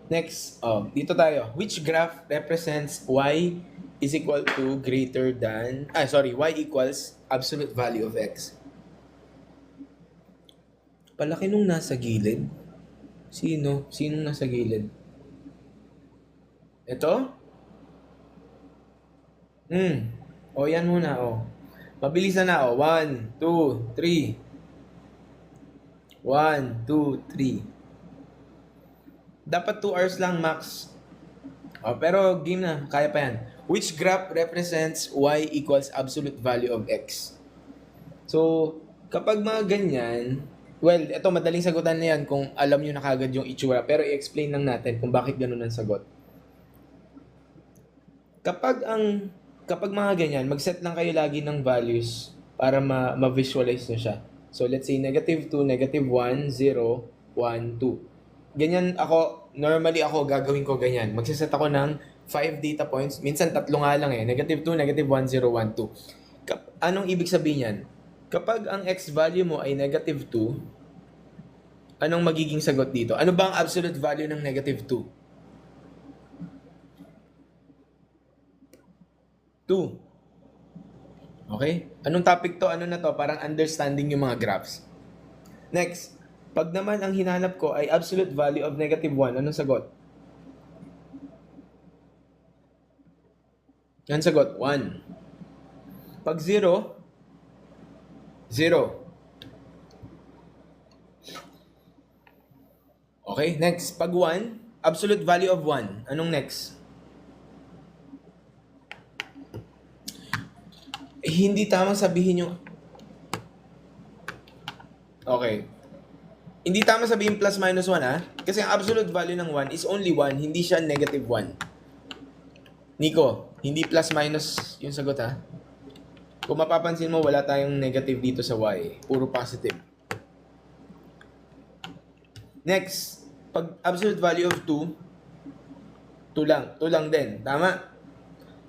Next, dito tayo. Which graph represents y is equal to greater than, y equals absolute value of x? Palaki nung nasa gilid. Sino? Sinong nasa gilid? Ito? O, yan muna, o. Mabilisan na, o. 1, 2, 3. 1, 2, 3. Dapat 2 hours lang, max. Pero game na, kaya pa yan. Which graph represents y equals absolute value of x? So, kapag mga ganyan, well, ito madaling sagutan na yan kung alam nyo na kagad yung itsura. Pero i-explain lang natin kung bakit ganun ang sagot. Kapag mga ganyan, mag-set lang kayo lagi ng values para ma-visualize nyo siya. So, let's say negative 2, negative 1, 0, 1, 2. Ganyan ako, normally ako gagawin ko ganyan. Magsiset ako ng 5 data points. Minsan tatlo nga lang eh. Negative 2, negative 1, 0, 1, 2. Anong ibig sabihin yan? Kapag ang x value mo ay negative 2, anong magiging sagot dito? Ano ba ang absolute value ng negative 2? 2. Okay? Anong topic to? Ano na to? Parang understanding yung mga graphs. Next, pag naman ang hinanap ko ay absolute value of negative 1, anong sagot? Yan sagot, 1. Pag 0, 0. Okay, next. Pag 1, absolute value of 1. Anong next? Hindi tamang sabihin yung... Okay. Hindi tama sabihin plus minus 1 ha. Kasi ang absolute value ng 1 is only 1, hindi siya negative 1. Nico, hindi plus minus yung sagot ha. Kung mapapansin mo, wala tayong negative dito sa y. Puro positive. Next, pag absolute value of 2, 2 lang. 2 lang din. Tama?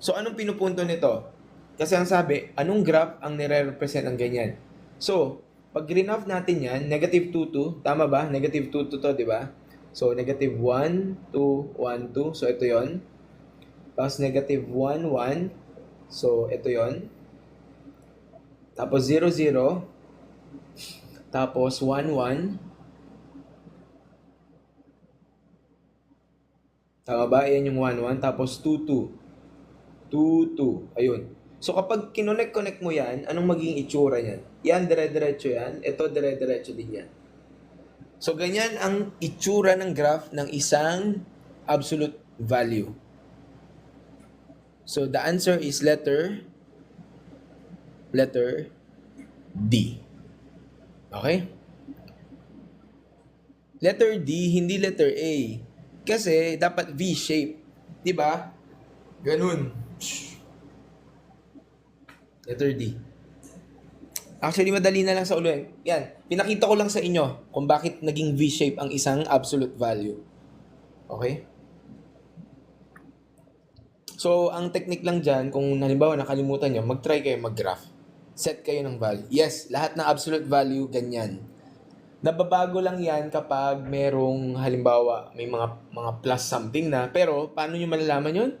So, anong pinupunto nito? Kasi ang sabi, anong graph ang nire-represent ng ganyan? So, pag graph natin yan, negative 2, 2. Tama ba? Negative 2, 2 to, di ba? So, negative 1, 2, 1, 2. So, ito yon. Tapos, negative 1, 1. So, ito yon. Tapos, 0, 0. Tapos, 1, 1. Tama ba? Ayan yung 1, 1. Tapos, 2, 2. 2, 2. Ayun. So, kapag kinonect-connect mo yan, anong magiging itsura niyan? Yan, dire-diretso yan. Ito, dire-diretso din yan. So, ganyan ang itsura ng graph ng isang absolute value. So, the answer is letter D. Okay? Letter D, hindi letter A. Kasi, dapat V-shape. Diba? Ganun. Letter D. Actually, madali na lang sa ulo. Yan. Pinakita ko lang sa inyo kung bakit naging V-shape ang isang absolute value. Okay? So, ang technique lang dyan, kung halimbawa nakalimutan nyo, mag-try kayo mag-graph. Set kayo ng value. Yes, lahat ng absolute value, ganyan. Nababago lang yan kapag merong, halimbawa, may mga plus something na. Pero, paano nyo malalaman yun?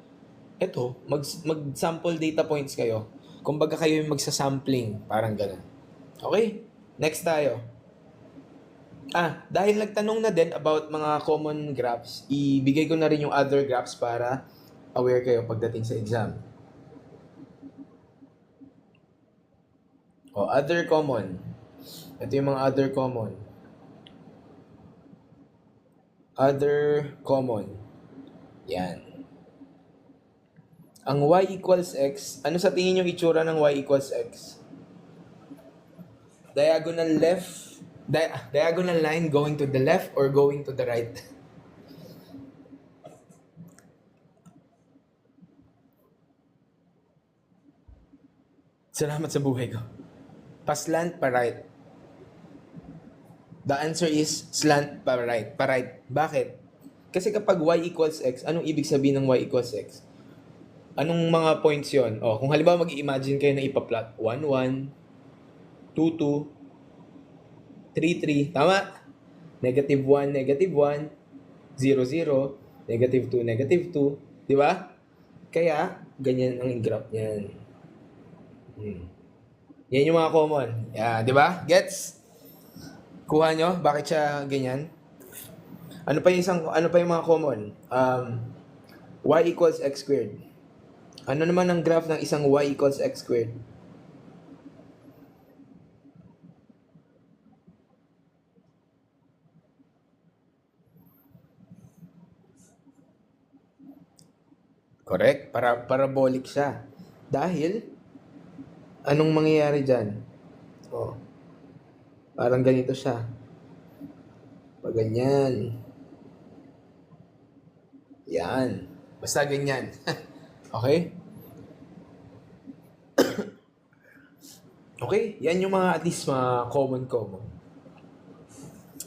Ito, mag-sample data points kayo. Kumbaga kayo yung magsasampling, parang ganun. Okay? Next tayo. Dahil nagtanong na din about mga common graphs, ibigay ko na rin yung other graphs para aware kayo pagdating sa exam. Other common. Ito yung mga other common. Other common. Yan. Ang y equals x, ano sa tingin yung itsura ng y equals x? Diagonal left, diagonal line going to the left or going to the right? Salamat sa buhay ko. Pa-slant, pa-right. The answer is slant, pa-right. Pa-right. Bakit? Kasi kapag y equals x, anong ibig sabihin ng y equals x? Anong mga points yon? Kung halimbawa mag-i-imagine kayo na ipa-plot 1, 1, 2, 2, 3, 3. Tama? Negative 1, negative 1, 0, 0. negative 2. Di ba? Kaya, ganyan ang graph niyan. Yan yung mga common. Yeah, di ba? Gets? Kuha nyo? Bakit siya ganyan? Ano pa yung mga common? Y equals x squared. Ano naman ang graph ng isang y equals x squared? Correct? Parabolic siya. Dahil, anong mangyayari dyan? Oh, parang ganito siya. Pag ganyan. Yan. Basta ganyan. Okay? Okay? Yan yung mga at least mga common.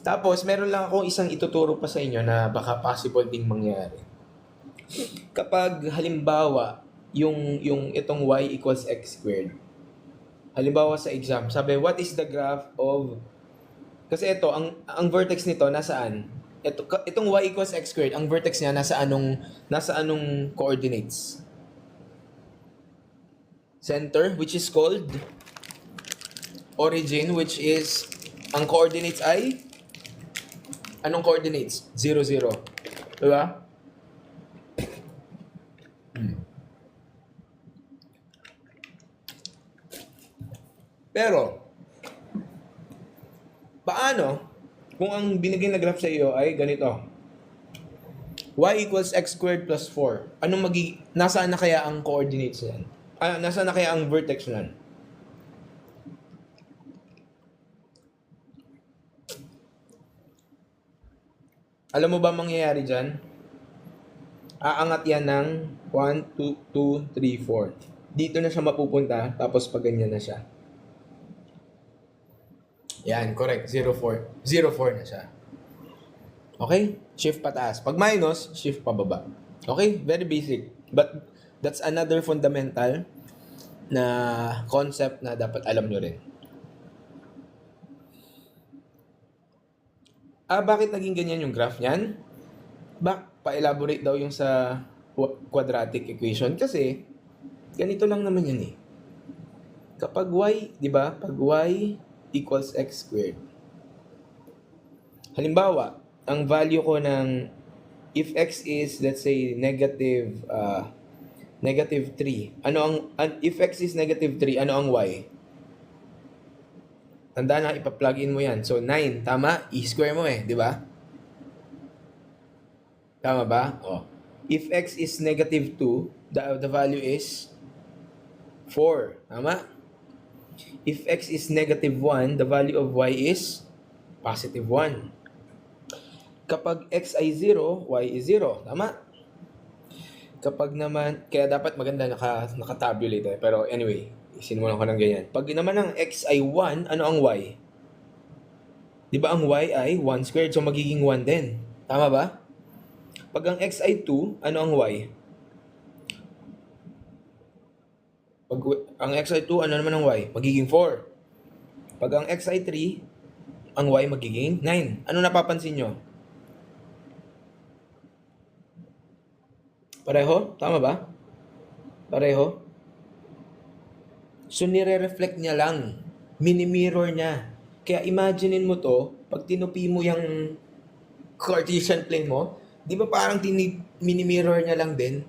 Tapos, meron lang akong isang ituturo pa sa inyo na baka possible ding mangyari. Kapag halimbawa, yung itong y equals x squared, halimbawa sa exam, sabi, what is the graph of... Kasi ito, ang vertex nito, nasaan? Itong y equals x squared, ang vertex niya nasa anong coordinates? Center, which is called origin, which is, ang coordinates ay, anong coordinates? 0, 0. Diba? Pero, paano kung ang binigay na graph sa iyo ay ganito? Y equals x squared plus 4. Nasaan na kaya ang coordinates yan? Nasaan na kaya ang vertex yan? Alam mo ba mangyayari dyan? Aangat yan ng 1, 2, 2, 3, 4. Dito na siya mapupunta, tapos pag ganyan na siya. Yan, correct. 0, 4. 0, 4 na siya. Okay? Shift pataas. Pag minus, shift pababa. Okay? Very basic. But that's another fundamental na concept na dapat alam nyo rin. Bakit naging ganyan yung graph niyan? Pa-elaborate daw yung sa quadratic equation. Kasi, ganito lang naman yan eh. Kapag y, di ba? Pag y equals x squared. Halimbawa, ang value ko ng if x is, let's say, negative 3. If x is negative 3, ano ang y? Tandaan na, ipa-plug in mo yan. So, 9, tama? I-square mo di ba? Tama ba? If x is negative 2, the value is 4. Tama? If x is negative 1, the value of y is positive 1. Kapag x ay 0, y is 0. Tama? Kapag naman, kaya dapat maganda naka-tabulate Pero anyway, sinimulan ko ng ganyan. Pag naman ang x ay 1, ano ang y? Di ba ang y ay 1 squared, so magiging 1 din. Tama ba? Pag ang x ay 2, ano ang y? Pag ang x ay 2, ano naman ang y? Magiging 4. Pag ang x ay 3, ang y magiging 9. Ano napapansin nyo? Pareho? Tama ba? Pareho? So, nire-reflect niya lang. Mini-mirror niya. Kaya imaginein mo to, pag tinupi mo yung Cartesian plane mo, di ba parang mini-mirror niya lang din?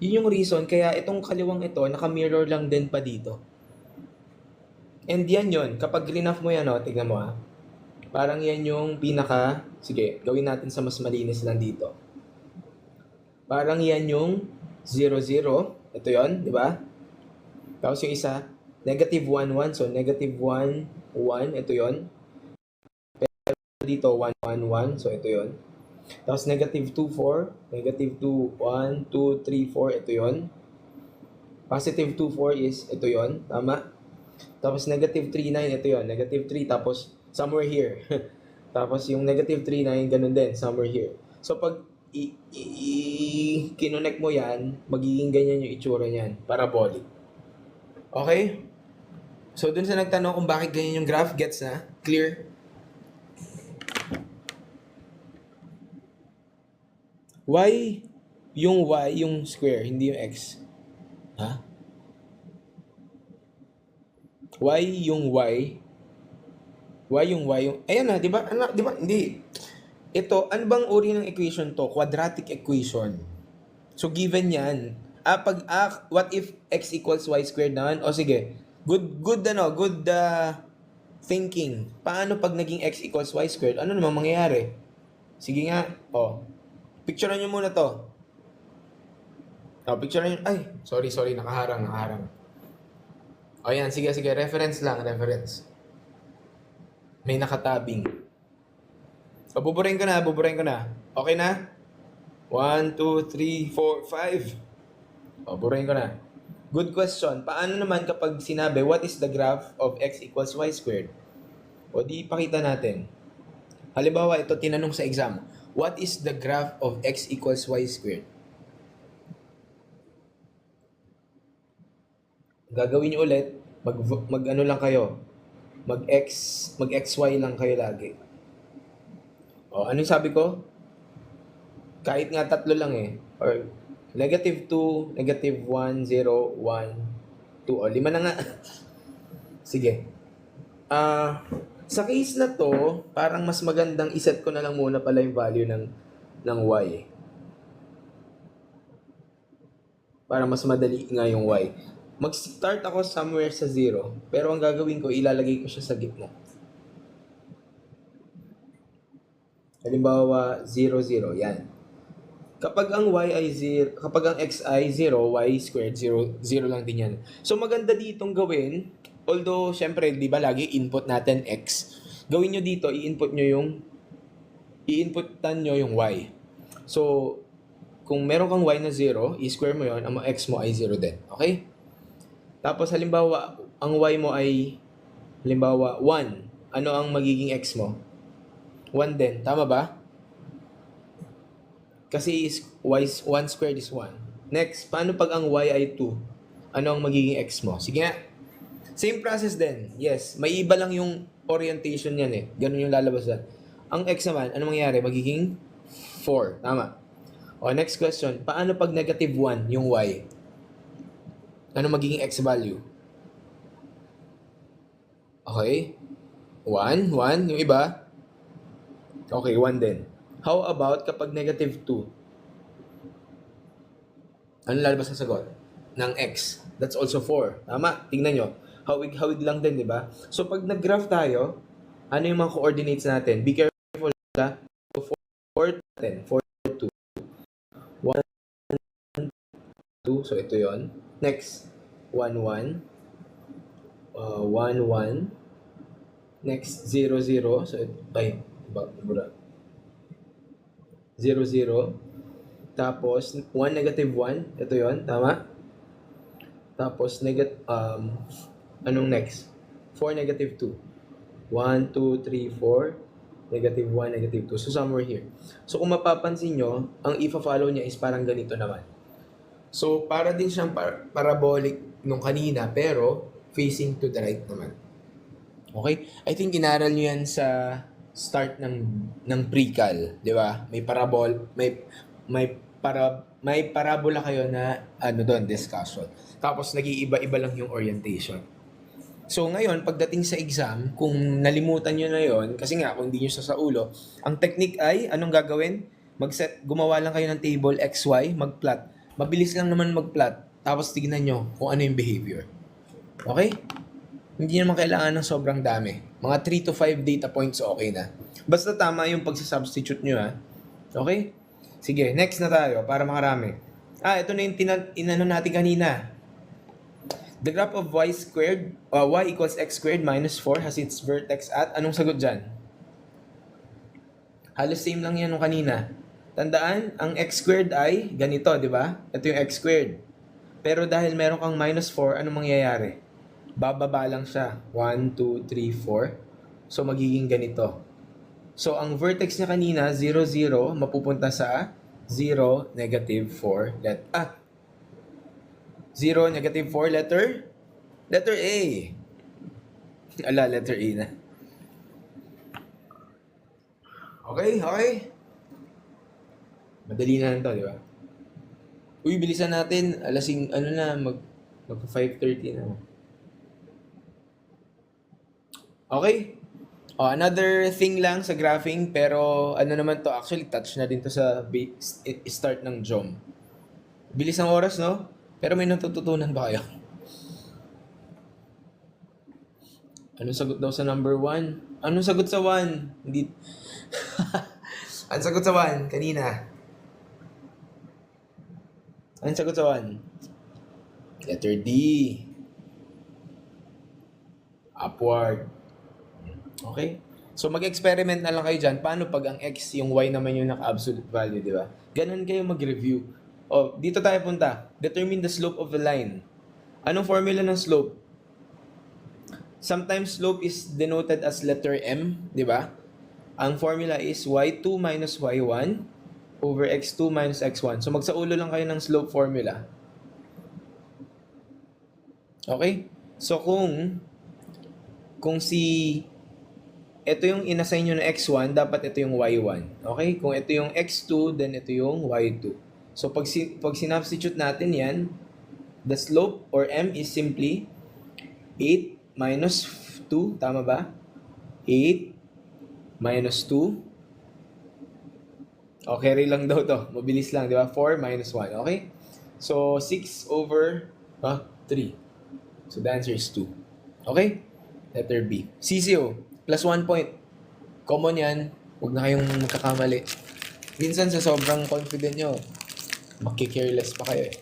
Yun yung reason, kaya itong kaliwang ito, naka-mirror lang din pa dito. And yan yun, kapag rinaf mo yan, tignan mo parang yan yung sige, gawin natin sa mas malinis lang dito. Parang yan yung 0, 0. Ito yon, di ba? Tapos yung isa, negative 1, 1. So, negative 1, 1. Ito yon. Pero dito, 1, 1, 1. So, ito yon. Tapos, negative 2, 4. Negative 2, 1, 2, 3, 4. Ito yon. Positive 2, 4 is ito yon. Tama? Tapos, negative 3, 9. Ito yon. Negative 3. Tapos, somewhere here. Tapos, yung negative 3, 9, ganun din. Somewhere here. So, pag kinonect mo yan, magiging ganyan yung itsura niyan. Parabolic. Okay? So, dun sa nagtanong kung bakit ganyan yung graph, gets na? Clear? Y, yung square, hindi yung x. Ha? Ayan na, di ba? Ano, di ba? Hindi. Ito, ano bang uri ng equation to? Quadratic equation. So, given yan. What if x equals y squared naman? O sige, good thinking. Paano pag naging x equals y squared? Ano naman mangyayari? Sige nga, picturean nyo muna to. Picturean nyo, sorry, nakaharang. Yan, sige, reference lang, reference. May nakatabing. Buburin ko na. Okay na? 1, 2, 3, 4, 5. Buburin ko na. Good question. Paano naman kapag sinabi, what is the graph of x equals y squared? Di ipakita natin. Halimbawa, ito tinanong sa exam. What is the graph of x equals y squared? Gagawin nyo ulit, mag ano lang kayo, mag xy lang kayo lagi. Anong sabi ko? Kahit nga tatlo lang or -2, -1, 0, 1, 2, 5 na nga. Sige. Sa case na to, parang mas magandang iset ko na lang muna pala yung value ng y. Para mas madali nga yung y. Mag-start ako somewhere sa 0, pero ang gagawin ko, ilalagay ko siya sa gitna. Halimbawa, 0, 0, yan. Kapag ang x ay 0, y squared 0, 0 lang din yan. So maganda ditong gawin, although syempre, di ba lagi input natin x. Gawin nyo dito, i-inputan nyo yung y. So, kung meron kang y na 0, i-square mo yon, ang x mo ay 0 din. Okay? Tapos halimbawa, ang y mo ay 1. Ano ang magiging x mo? 1 din. Tama ba? Kasi 1 squared is 1. Next, paano pag ang y ay 2? Ano ang magiging x mo? Sige nga. Same process din. Yes, may iba lang yung orientation yan Ganun yung lalabas yan. Ang x naman, ano mangyayari? Magiging 4. Tama. Next question. Paano pag -1 yung y? Ano magiging x value? Okay. 1. Yung iba? Okay, 1 din. How about kapag -2? Ano lalabas sa sagot? Ng x. That's also 4. Tama? Tingnan nyo. Hawig lang din, di ba? So, pag nag-graph tayo, ano yung mga coordinates natin? Be careful, ha? So, 4 natin. 4, 2. 1, 2. So, ito yon. Next, 1, 1. 1, 1. Next, 0, 0. So, bura. 0, 0. Tapos, 1, -1. Ito yon, tama? Tapos, anong next? 4, -2. 1, 2, 3, 4. -1, -2. So, somewhere here. So, kung mapapansin nyo, ang ifa-follow niya is parang ganito naman. So, para din siyang parabolic nung kanina, pero facing to the right naman. Okay? I think inaral nyo yan sa start ng pre-cal, di ba? May parabola kayo na doon, discussion. Tapos nag-iiba-iba lang yung orientation. So ngayon, pagdating sa exam, kung nalimutan nyo na yon, kasi nga kung hindi nyo sa ulo, ang technique ay, anong gagawin? Gumawa lang kayo ng table XY, mag-plot. Mabilis lang naman mag-plot. Tapos tignan nyo kung ano yung behavior. Okay? Hindi naman kailangan ng sobrang dami. Mga 3 to 5 data points okay na. Basta tama yung pagsasubstitute nyo Okay? Sige, next na tayo para makarami. Ito na yung inano natin kanina. The graph of y squared, y equals x squared minus 4 has its vertex at, anong sagot dyan? Halos same lang yan nung kanina. Tandaan, ang x squared ay ganito, di ba? Ito yung x squared. Pero dahil meron kang minus 4, anong mangyayari? Bababa lang siya. 1, 2, 3, 4. So, magiging ganito. So, ang vertex niya kanina, 0, 0, mapupunta sa 0, -4. 0, -4, letter A. Letter A na. Okay? Madali na lang to, di ba? Uy, bilisan natin. Alasing, ano na, mag 5:30 na. Okay? Another thing lang sa graphing, pero ano naman to, actually touch na din to sa start ng JOM. Bilis ng oras, no? Pero may natututunan ba kayo? Anong sagot daw sa number 1? Anong sagot sa 1? Hindi. Anong sagot sa 1? Kanina. Anong sagot sa 1? Letter D. Upward. Okay? So mag-experiment na lang kayo dyan. Paano pag ang x, yung y naman yung naka-absolute value, di ba? Ganun kayo mag-review. Dito tayo punta. Determine the slope of the line. Anong formula ng slope? Sometimes slope is denoted as letter M, di ba? Ang formula is y2 minus y1 over x2 minus x1. So magsaulo lang kayo ng slope formula. Okay? So kung ito yung inassign nyo na x1, dapat ito yung y1. Okay? Kung ito yung x2, then ito yung y2. So pag sinubstitute natin yan, the slope or m is simply 8 minus 2, tama ba? 8 minus 2. Okay, lang daw to. Mabilis lang, di ba? 4 minus 1, okay? So 6 over 3. So the answer is 2. Okay? Letter B. CCO, plus 1 point. Common yan. Huwag na kayong magkakamali. Minsan sa sobrang confident nyo, maki-careless pa kayo eh.